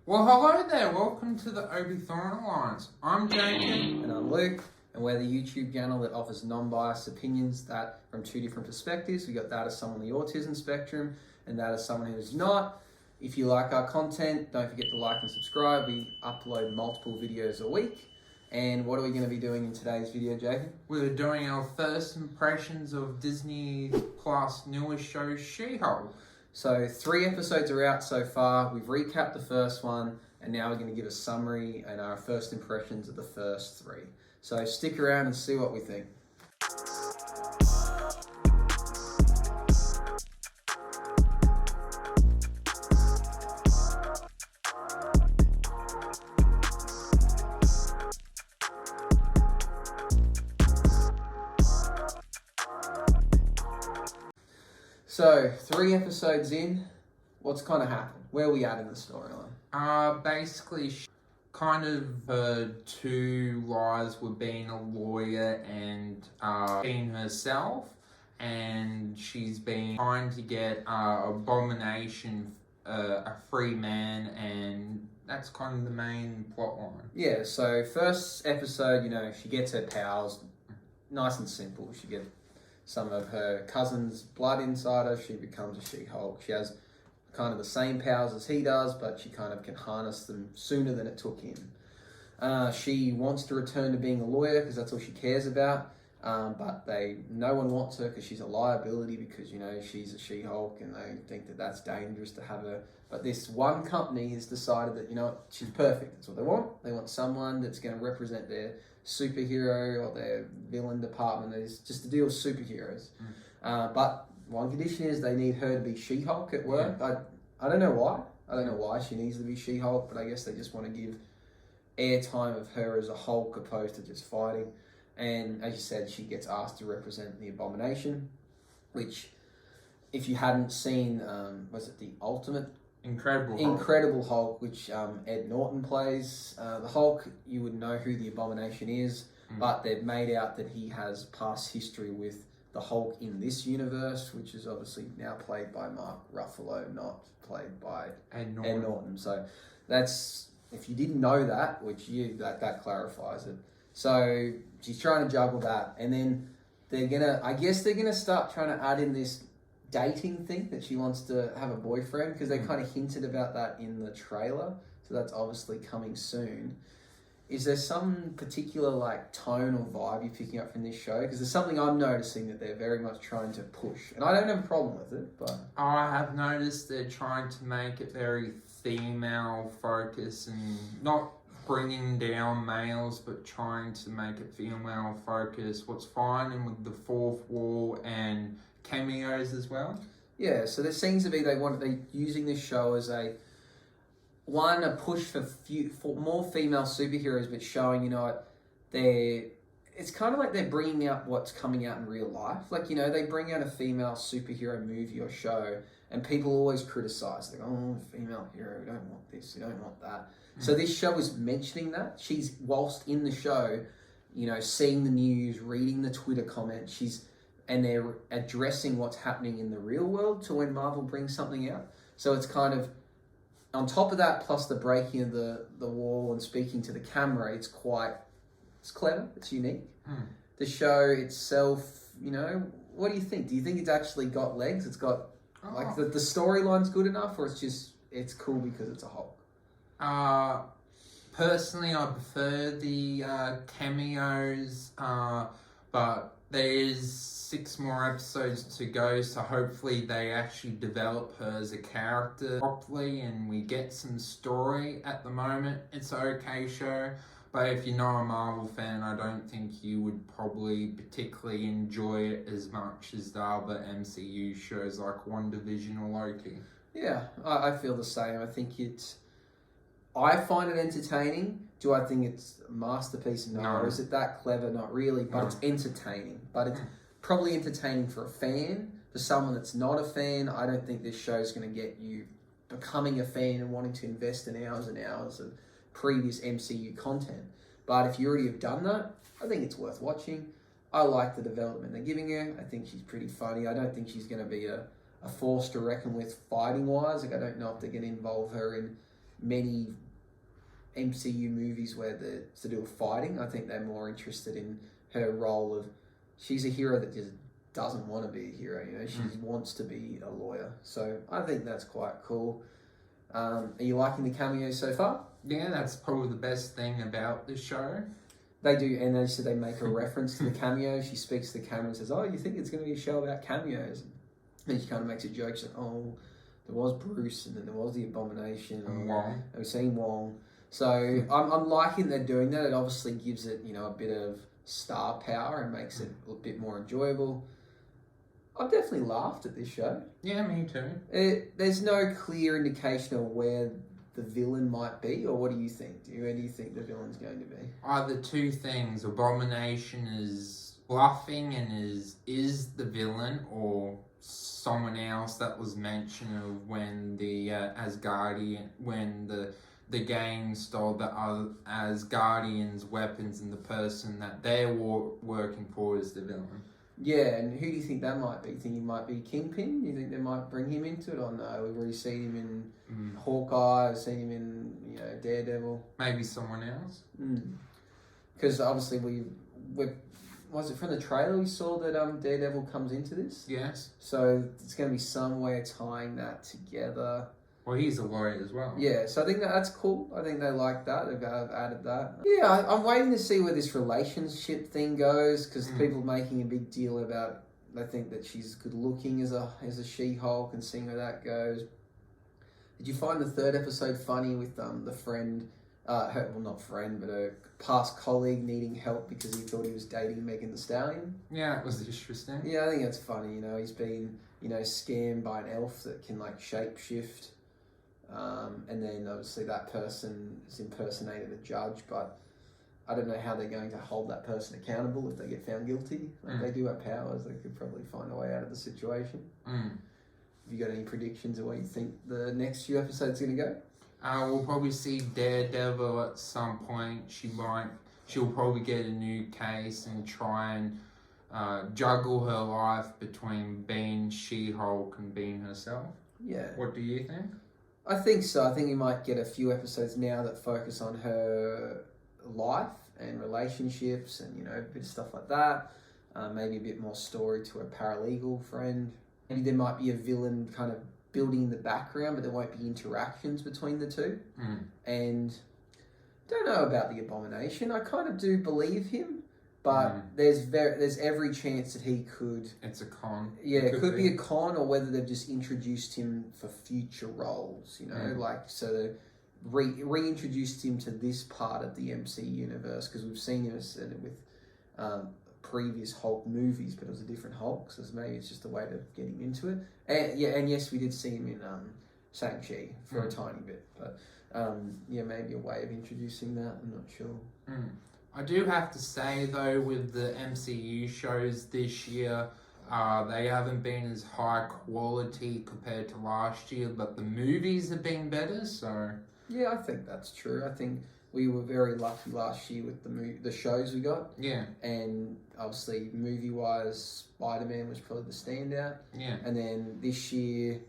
Well, hello there. Welcome to the Obi-Thorn Alliance. I'm Jacob. And I'm Luke, and we're the YouTube channel that offers non-biased opinions that from two different perspectives. We got that as someone on the autism spectrum, and that as someone who's not. If you like our content, don't forget to like and subscribe. We upload multiple videos a week. And what are we going to be doing in today's video, Jacob? We're doing our first impressions of Disney Plus newest show, She-Hulk. So 3 episodes are out so far. We've recapped the first one, and now we're going to give a summary and our first impressions of the first 3. So stick around and see what we think. So 3 episodes in, what's kind of happened? Where are we at in the storyline? Basically, kind of 2 lives were being a lawyer and being herself, and she's been trying to get Abomination a free man, and that's kind of the main plot line. Yeah, so first episode, she gets her powers, nice and simple. She gets some of her cousin's blood inside her. She becomes a She-Hulk. She has kind of the same powers as he does, but she kind of can harness them sooner than it took him. She wants to return to being a lawyer because that's all she cares about, but no one wants her because she's a liability because, she's a She-Hulk, and they think that that's dangerous to have her. But this one company has decided that, she's perfect. That's what they want. They want someone that's going to represent their superhero or their villain department. Is just to deal with superheroes. But one condition is they need her to be She-Hulk at work. Yeah. I don't know why. I don't know why she needs to be She-Hulk, but I guess they just want to give airtime of her as a Hulk opposed to just fighting. And as you said, she gets asked to represent the Abomination, which, if you hadn't seen, was it the Ultimate? Incredible Hulk, which Ed Norton plays. The Hulk, you would know who the Abomination is, but they've made out that he has past history with the Hulk in this universe, which is obviously now played by Mark Ruffalo, not played by Ed Norton. So that's, if you didn't know that, that clarifies it. So she's trying to juggle that, and then they're gonna start trying to add in this dating thing that she wants to have a boyfriend, because they kind of hinted about that in the trailer, so that's obviously coming soon. Is there some particular tone or vibe you're picking up from this show? Because there's something I'm noticing that they're very much trying to push, and I don't have a problem with it, but I have noticed they're trying to make it very female focused and not bringing down males, but trying to make it female focused. What's fine, and with the fourth wall and cameos as well. Yeah, so there seems to be they're using this show as a push for more female superheroes, but showing it's kind of like they're bringing out what's coming out in real life. They bring out a female superhero movie or show, and people always criticize, female hero, we don't want this, we don't want that. So this show is mentioning that. She's, whilst in the show, seeing the news, reading the Twitter comments, and they're addressing what's happening in the real world to when Marvel brings something out. So it's kind of, on top of that, plus the breaking of the wall and speaking to the camera, it's clever, it's unique. The show itself, what do you think? Do you think it's actually got legs? It's got, the storyline's good enough, or it's cool because it's a Hulk? Personally, I prefer the cameos, but there's 6 more episodes to go, so hopefully they actually develop her as a character properly and we get some story. At the moment, it's an okay show, but if you're not a Marvel fan, I don't think you would probably particularly enjoy it as much as the other MCU shows like WandaVision or Loki. Yeah, I feel the same. I find it entertaining. Do I think it's a masterpiece? No. Or is it that clever? Not really, but it's entertaining. But it's probably entertaining for a fan. For someone that's not a fan, I don't think this show is going to get you becoming a fan and wanting to invest in hours and hours of previous MCU content. But if you already have done that, I think it's worth watching. I like the development they're giving her. I think she's pretty funny. I don't think she's going to be a force to reckon with fighting-wise. I don't know if they're going to involve her in many MCU movies where they're to do with fighting. I think they're more interested in her role of she's a hero that just doesn't want to be a hero. You know, she wants to be a lawyer. So I think that's quite cool. Are you liking the cameos so far? Yeah, that's probably the best thing about the show. They do, and they said they make a reference to the cameos. She speaks to the camera and says, "Oh, you think it's going to be a show about cameos?" And she kind of makes a joke. She's like, "Oh, there was Bruce, and then there was the Abomination, and Wong. And we've seen Wong." So I'm liking they're doing that. It obviously gives it, a bit of star power and makes it a bit more enjoyable. I've definitely laughed at this show. Yeah, me too. There's no clear indication of where the villain might be, or what do you think? Where do you think the villain's going to be? Either two things. Abomination is bluffing and is the villain, or someone else that was mentioned of when the Asgardian, when the gang stole the Asgardians' weapons, and the person that they're working for is the villain. Yeah, and who do you think that might be? Think he might be Kingpin? Do you think they might bring him into it or no? We've already seen him in Hawkeye, we've seen him in Daredevil. Maybe someone else. Because obviously was it from the trailer we saw that Daredevil comes into this? Yes. So it's going to be some way of tying that together. Well, he's a lawyer as well. Yeah, so I think that's cool. I think they like that. They've added that. Yeah, I'm waiting to see where this relationship thing goes, because people are making a big deal about, they think that she's good looking as a She-Hulk, and seeing where that goes. Did you find the third episode funny with the friend, not friend, but a past colleague needing help because he thought he was dating Megan Thee Stallion? Yeah, it was interesting. Yeah, I think that's funny. He's been, scammed by an elf that can shapeshift. And then obviously that person has impersonated a judge, but I don't know how they're going to hold that person accountable if they get found guilty. They do have powers, they could probably find a way out of the situation. Have you got any predictions of where you think the next few episodes are going to go? We'll probably see Daredevil at some point. She'll probably get a new case and try and juggle her life between being She-Hulk and being herself. Yeah. What do you think? I think so. I think you might get a few episodes now that focus on her life and relationships and, a bit of stuff like that. Maybe a bit more story to her paralegal friend. Maybe there might be a villain kind of building in the background, but there won't be interactions between the two. And don't know about the Abomination. I kind of do believe him, but there's every chance that he could... It's a con. Yeah, it could be a con, or whether they've just introduced him for future roles, so they reintroduced him to this part of the MC universe, because we've seen him with previous Hulk movies, but it was a different Hulk, so maybe it's just a way to get him into it. And yes, we did see him in Shang-Chi for a tiny bit, but maybe a way of introducing that, I'm not sure. I do have to say, though, with the MCU shows this year, they haven't been as high quality compared to last year, but the movies have been better, so... Yeah, I think that's true. I think we were very lucky last year with the shows we got. Yeah. And obviously, movie-wise, Spider-Man was probably the standout. Yeah. And then this year,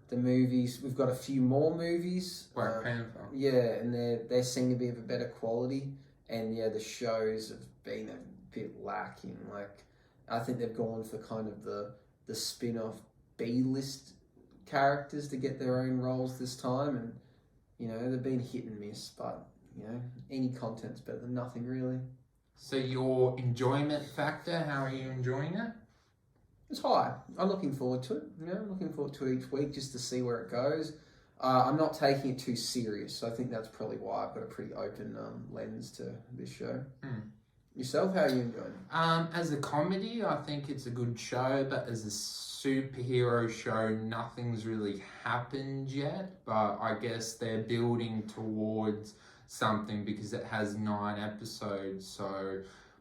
the movies, we've got a few more movies. Black Panther. Yeah, and they seem to be of a better quality. And the shows have been a bit lacking. I think they've gone for kind of the spin-off B-list characters to get their own roles this time, and they've been hit and miss. But any content's better than nothing, really. So your enjoyment factor, how are you enjoying it? It's high. I'm looking forward to it. I'm looking forward to it each week just to see where it goes. I'm not taking it too serious, so I think that's probably why I've got a pretty open lens to this show. Yourself, how are you enjoying it? As a comedy, I think it's a good show, but as a superhero show, nothing's really happened yet, but I guess they're building towards something because it has 9 episodes,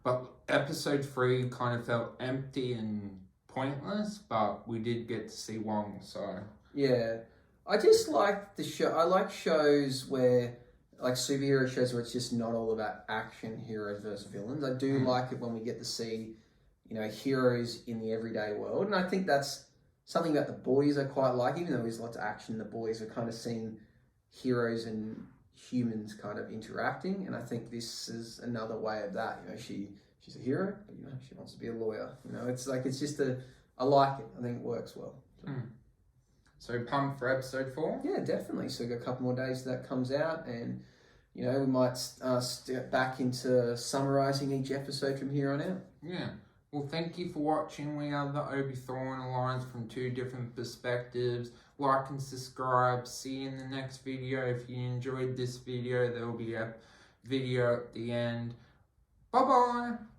but episode 3 kind of felt empty and pointless, but we did get to see Wong, so... Yeah. I just like the show. I like shows where, superhero shows where it's just not all about action, heroes versus villains. I do like it when we get to see, heroes in the everyday world. And I think that's something that the boys are quite like, even though there's lots of action, the boys are kind of seeing heroes and humans kind of interacting, and I think this is another way of that. You know, she's a hero, but you know, she wants to be a lawyer. You know, it's like it's just I like it. I think it works well. So pumped for episode 4? Yeah, definitely. So we've got a couple more days that comes out, and you know, we might step back into summarizing each episode from here on out. Yeah. Well, thank you for watching. We are the Obi-Thorn Alliance from 2 different perspectives. Like and subscribe. See you in the next video. If you enjoyed this video, there will be a video at the end. Bye-bye.